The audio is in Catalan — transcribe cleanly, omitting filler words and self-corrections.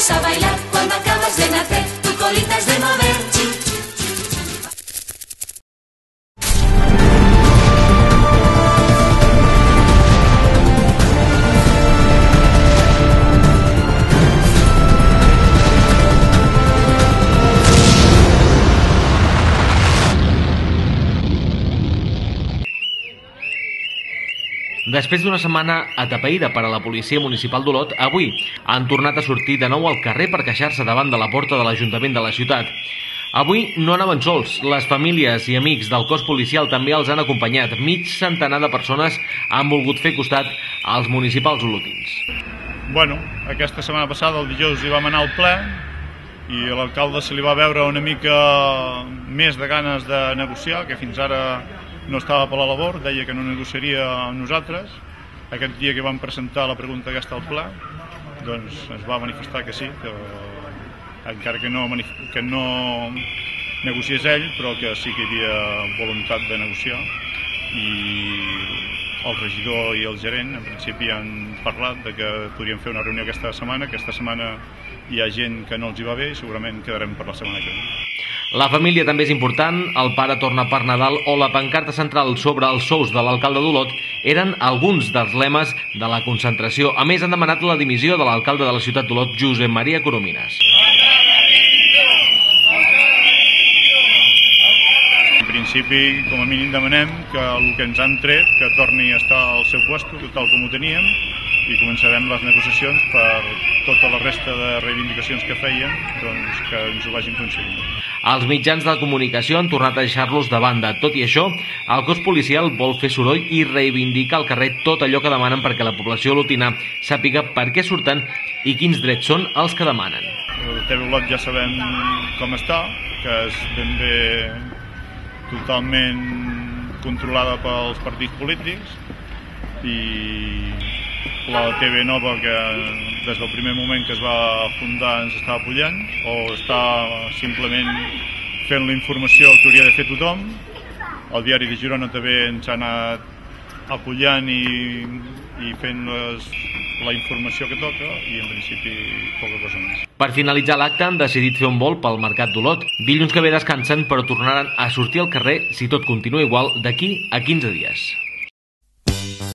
vas a bailar cuando acabas de nacer, tu colita es de mover. Després d'una setmana atapeïda per a la policia municipal d'Olot, avui han tornat a sortir de nou al carrer per queixar-se davant de la porta de l'Ajuntament de la ciutat. Avui no anaven sols, les famílies i amics del cos policial també els han acompanyat. Mig centenar de persones han volgut fer costat als municipals olotins. Bueno, aquesta setmana passada, el dijous, hi vam anar al ple i a l'alcalde se li va veure una mica més de ganes de negociar, que fins ara no estava per la labor, deia que no negociaria amb nosaltres. Aquest dia que vam presentar la pregunta aquesta al ple, doncs es va manifestar que sí, que encara que no negociés ell, però que sí que hi havia voluntat de negociar. I el regidor i el gerent en principi han parlat de que podríem fer una reunió aquesta setmana. Aquesta setmana hi ha gent que no els hi va bé i segurament quedarem per la setmana que ve. La família també és important, el pare torna per Nadal o la pancarta central sobre els sous de l'alcalde d'Olot eren alguns dels lemes de la concentració. A més, han demanat la dimissió de l'alcalde de la ciutat d'Olot, Josep Maria Coromines. En principi, com a mínim, demanem que el que ens han tret, que torni a estar al seu lloc, tal com ho teníem, i començarem les negociacions per tota la resta de reivindicacions que feien, doncs que ens ho vagin concedint. Els mitjans de comunicació han tornat a deixar-los de banda. Tot i això, el cos policial vol fer soroll i reivindicar al carrer tot allò que demanen perquè la població olotina sàpiga per què surten i quins drets són els que demanen. El TV Olot ja sabem com està, que és ben bé totalment controlada pels partits polítics, i la TV Nova, que des del primer moment que es va fundar ens està apoyant, o està simplement fent la informació que hauria de fer tothom. El diari de Girona també ens ha anat apoyant i fent la informació que toca, i en principi poca cosa més. Per finalitzar l'acte han decidit fer un vol pel mercat d'Olot. Dilluns que ve descansen, però tornaran a sortir al carrer, si tot continua igual, d'aquí a 15 dies.